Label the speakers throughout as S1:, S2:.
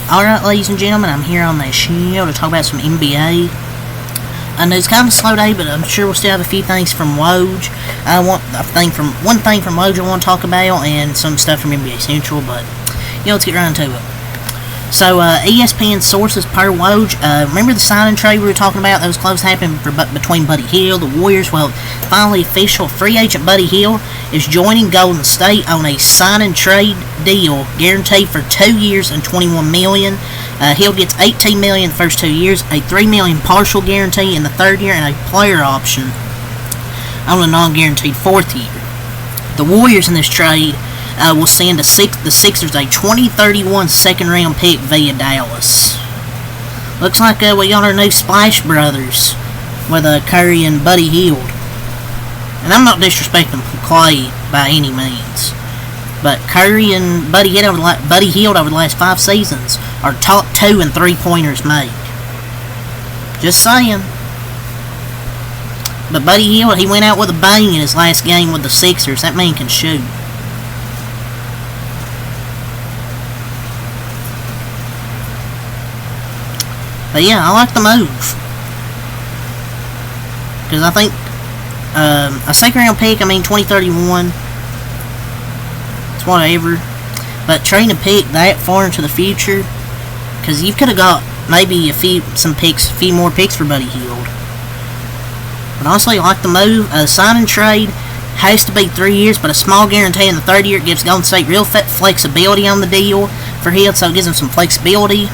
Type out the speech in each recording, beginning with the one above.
S1: Alright, ladies and gentlemen, I'm here on the show to talk about some NBA. I know it's kind of a slow day, but I'm sure we'll still have a few things from Woj. One thing from Woj I want to talk about, and some stuff from NBA Central, but let's get right into it. So, ESPN sources per Woj, remember the signing trade we were talking about that was close to happening between Buddy Hield, the Warriors? Well, finally official, free agent Buddy Hield is joining Golden State on a sign and trade deal guaranteed for 2 years and $21 million. Hield gets $18 million the first 2 years, a $3 million partial guarantee in the third year, and a player option on a non-guaranteed fourth year. The Warriors in this trade will send the Sixers a 2031 second-round pick via Dallas. Looks like we got our new Splash Brothers with Curry and Buddy Hield. And I'm not disrespecting Clay by any means, but Curry and Buddy Hield over the last 5 seasons are top 2 in three-pointers made. Just saying. But Buddy Hield, he went out with a bang in his last game with the Sixers. That man can shoot. But yeah, I like the move. Because I think a second round pick, 2031, it's whatever. But trading a pick that far into the future, because you could have got maybe a few more picks for Buddy Hield. But honestly, I like the move. Sign and trade has to be 3 years, but a small guarantee in the third year gives Golden State real flexibility on the deal for Hield, so it gives them some flexibility.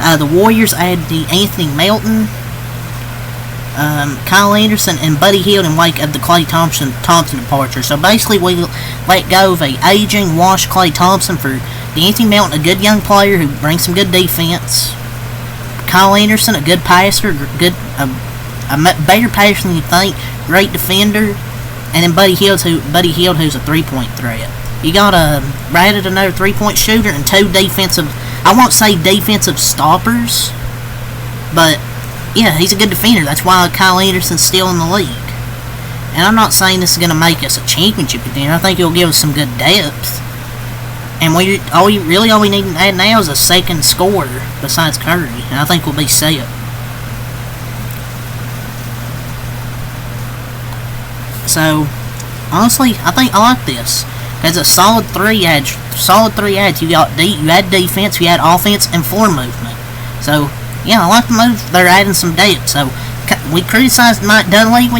S1: The Warriors add the Anthony Melton, Kyle Anderson, and Buddy Hield in wake of the Klay Thompson departure. So basically, we let go of a aging, washed Klay Thompson for the Anthony Melton, a good young player who brings some good defense. Kyle Anderson, a good passer, a better passer than you think, great defender, and then Buddy Hield, who's a three-point threat. You got added another three-point shooter and 2 defensive. I won't say defensive stoppers, but yeah, he's a good defender. That's why Kyle Anderson's still in the league. And I'm not saying this is going to make us a championship contender. I think it'll give us some good depth. And all we need to add now is a second scorer besides Curry, and I think we'll be set. So honestly, I like this. It's a solid 3 edge. You add defense, you add offense, and floor movement. So yeah, I like the move. They're adding some depth. So we criticized Mike Dunleavy.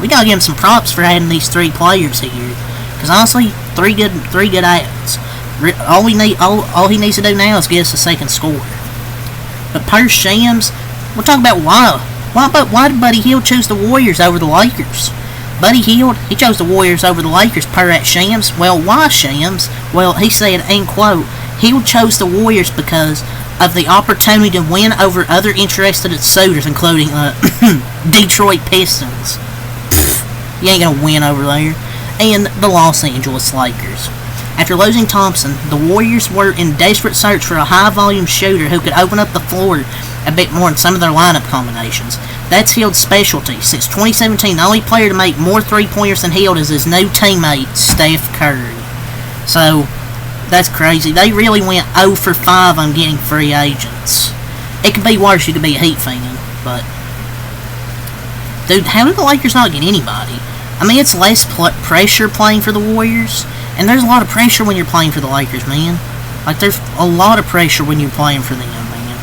S1: We gotta give him some props for adding these 3 players here. Because honestly, three good adds. All he needs to do now is get us a second scorer. But per Shams, we'll talk about why. Why did Buddy Hield choose the Warriors over the Lakers? Buddy Hield, he chose the Warriors over the Lakers per at Shams. Well, why Shams? Well, he said, and quote, Hield chose the Warriors because of the opportunity to win over other interested suitors, including Detroit Pistons. You ain't gonna win over there. And the Los Angeles Lakers. After losing Thompson, the Warriors were in desperate search for a high-volume shooter who could open up the floor a bit more in some of their lineup combinations. That's Hield's specialty. Since 2017, the only player to make more three-pointers than Hield is his new teammate, Steph Curry. So, that's crazy. They really went 0 for 5 on getting free agents. It could be worse. You could be a Heat fan, but dude, how did the Lakers not get anybody? It's less pressure playing for the Warriors, and there's a lot of pressure when you're playing for the Lakers, man. There's a lot of pressure when you're playing for them, man.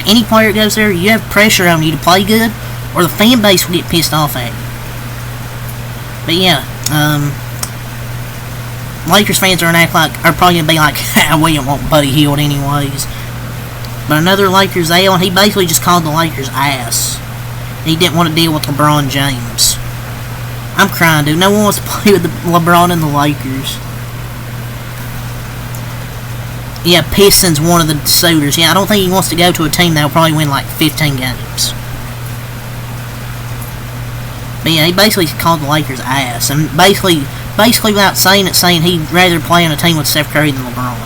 S1: Any player that goes there, you have pressure on you to play good, or the fan base will get pissed off at you. But yeah, Lakers fans are probably gonna be like, we don't want Buddy Hield anyways. But another Lakers ale, and he basically just called the Lakers ass. He didn't want to deal with LeBron James. I'm crying, dude. No one wants to play with LeBron and the Lakers. Yeah, Pistons one of the suitors. Yeah, I don't think he wants to go to a team that will probably win 15 games. But yeah, he basically called the Lakers ass, and basically without saying he'd rather play on a team with Steph Curry than LeBron.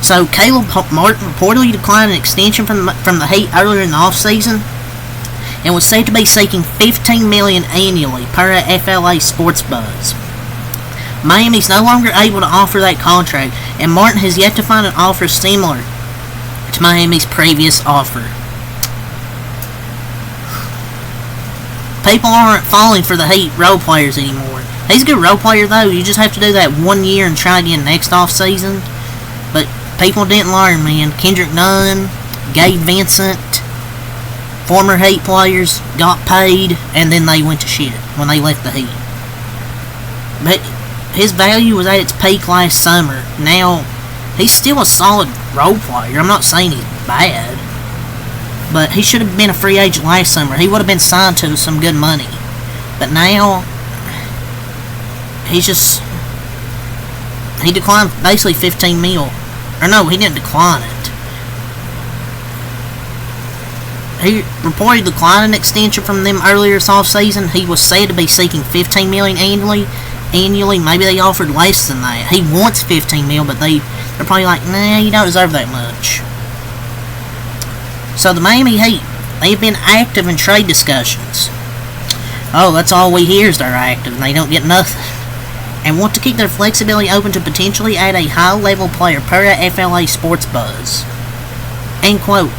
S1: So Caleb Martin reportedly declined an extension from the Heat earlier in the offseason, and was said to be seeking $15 million annually per FLA Sports Buzz. Miami's no longer able to offer that contract, and Martin has yet to find an offer similar to Miami's previous offer. People aren't falling for the Heat role players anymore. He's a good role player, though. You just have to do that 1 year and try again next off season. But people didn't learn, man. Kendrick Nunn, Gabe Vincent, former Heat players got paid, and then they went to shit when they left the Heat. But his value was at its peak last summer. Now, he's still a solid role player. I'm not saying he's bad. But he should have been a free agent last summer. He would have been signed to some good money. But now, he declined basically $15 million. Or no, he didn't decline it. He reported declining an extension from them earlier this offseason. He was said to be seeking $15 million annually. Maybe they offered less than that. He wants $15 million, but they're probably like, nah, you don't deserve that much. So the Miami Heat, they've been active in trade discussions. Oh, that's all we hear is they're active and they don't get nothing. And want to keep their flexibility open to potentially add a high-level player per FLA Sports Buzz. End quote.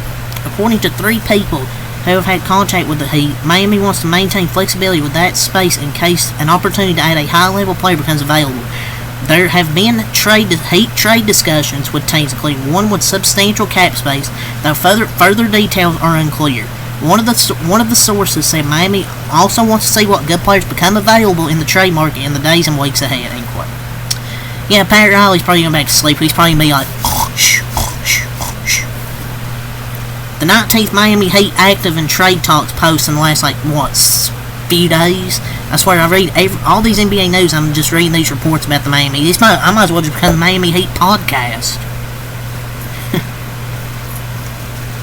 S1: According to 3 people who have had contact with the Heat, Miami wants to maintain flexibility with that space in case an opportunity to add a high-level player becomes available. There have been Heat trade discussions with teams, including one with substantial cap space, though further details are unclear. One of the sources said Miami also wants to see what good players become available in the trade market in the days and weeks ahead. End quote. Yeah, Pat Riley's probably going back to sleep. He's probably going to be like, The 19th Miami Heat active in trade talks post in the last, few days. I swear, I read all these NBA news. I'm just reading these reports about the Miami. I might as well just become the Miami Heat podcast.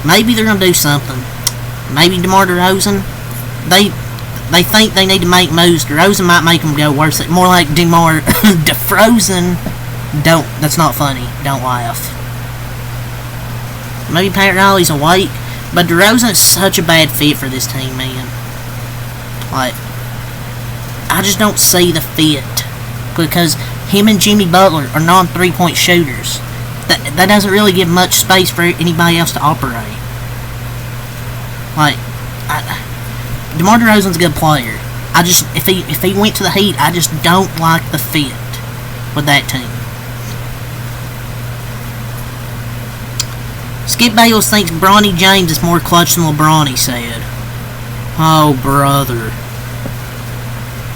S1: Maybe they're going to do something. Maybe DeMar DeRozan. They think they need to make moves. DeRozan might make them go worse. More like DeMar DeFrozen. Don't. That's not funny. Don't laugh. Maybe Pat Riley's awake, but DeRozan is such a bad fit for this team, man. I just don't see the fit, because him and Jimmy Butler are non-3-point shooters. That doesn't really give much space for anybody else to operate. DeMar DeRozan's a good player. If he went to the Heat, I just don't like the fit with that team. Skip Bayless thinks Bronny James is more clutch than LeBron, he said. Oh, brother.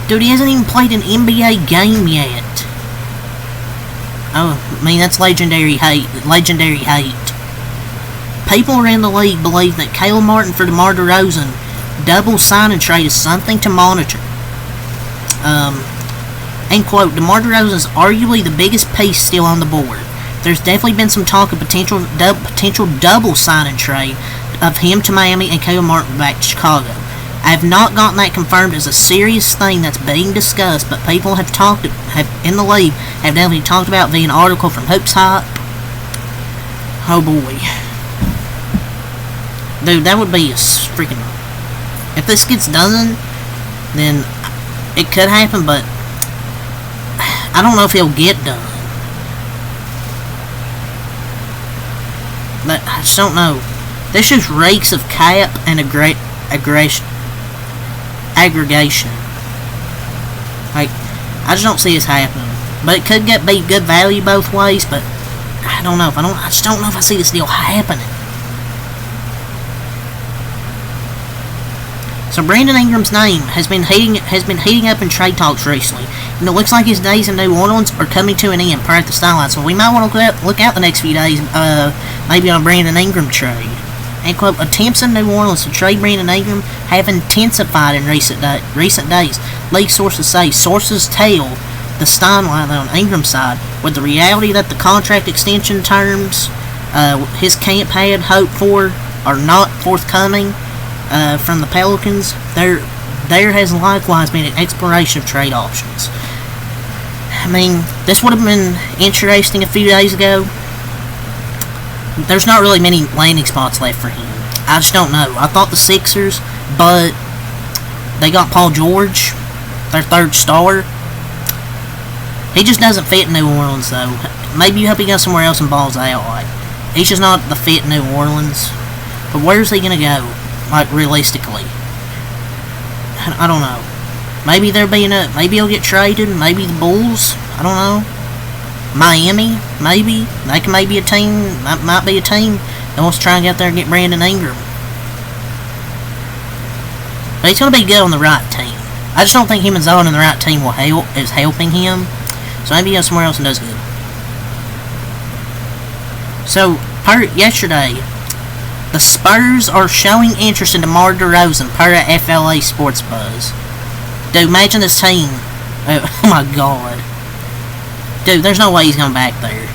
S1: Dude, he hasn't even played an NBA game yet. Oh, that's legendary hate. People around the league believe that Caleb Martin for DeMar DeRozan double sign and trade is something to monitor. End quote. DeMar DeRozan is arguably the biggest piece still on the board. There's definitely been some talk of potential double sign and trade of him to Miami and Caleb Martin back to Chicago. I have not gotten that confirmed as a serious thing that's being discussed, but people in the league have definitely talked about via an article from Hoops Hype. Oh boy. Dude, that would be a freaking... If this gets done, then it could happen, but I don't know if it'll get done. But I just don't know. This just reeks of cap and aggregation. I just don't see this happening. But it could be good value both ways, but I don't know. I just don't know if I see this deal happening. So Brandon Ingram's name has been heating up in trade talks recently, and it looks like his days in New Orleans are coming to an end prior to the Starlight. So we might want to look out the next few days, maybe on a Brandon Ingram trade. And quote, attempts in New Orleans to trade Brandon Ingram have intensified in recent days. League sources say. Sources tell the Steinway on Ingram's side, with the reality that the contract extension terms his camp had hoped for are not forthcoming from the Pelicans. There has likewise been an exploration of trade options. This would have been interesting a few days ago. There's not really many landing spots left for him. I just don't know. I thought the Sixers, but they got Paul George, their third star. He just doesn't fit in New Orleans, though. Maybe you hope he goes somewhere else and balls out. Like, he's just not the fit in New Orleans. But where's he gonna go? Like, realistically, I don't know. Maybe maybe he'll get traded. Maybe the Bulls. I don't know. Miami, maybe. They can maybe a team. That might be a team that wants to try and get there and get Brandon Ingram. But he's gonna be good on the right team. I just don't think him and Zion in the right team is helping him. So maybe he goes somewhere else and does good. So, yesterday, the Spurs are showing interest in DeMar DeRozan per FLA Sports Buzz. Dude, imagine this team. Oh my god. Dude, there's no way he's going back there.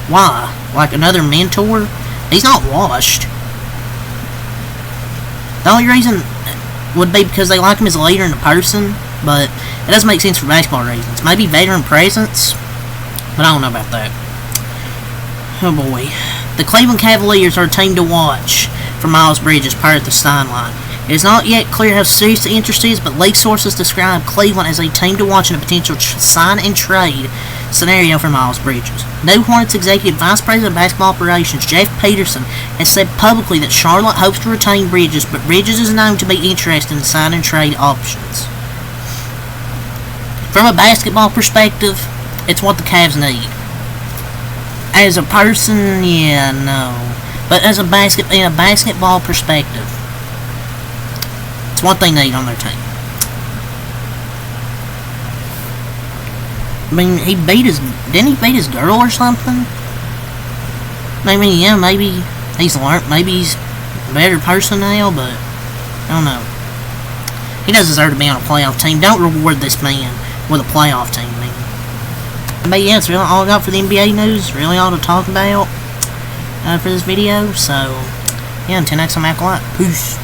S1: Why? Like another mentor? He's not washed. The only reason would be because they like him as a leader and a person, but it doesn't make sense for basketball reasons. Maybe veteran presence, but I don't know about that. Oh boy. The Cleveland Cavaliers are a team to watch for Miles Bridges per the Steinline. It is not yet clear how serious the interest is, but league sources describe Cleveland as a team to watch in a potential sign and trade scenario for Miles Bridges. New Hornets Executive Vice President of Basketball Operations Jeff Peterson has said publicly that Charlotte hopes to retain Bridges, but Bridges is known to be interested in sign and trade options. From a basketball perspective, it's what the Cavs need. As a person, yeah, no. But in a basketball perspective, it's what they need on their team. I mean, didn't he beat his girl or something? I mean, yeah, maybe he's learned, maybe he's a better person now, but I don't know. He does deserve to be on a playoff team. Don't reward this man with a playoff team, man. But yeah, that's really all I got for the NBA news. Really all to talk about for this video. So, yeah, until next time, act a lot. Peace.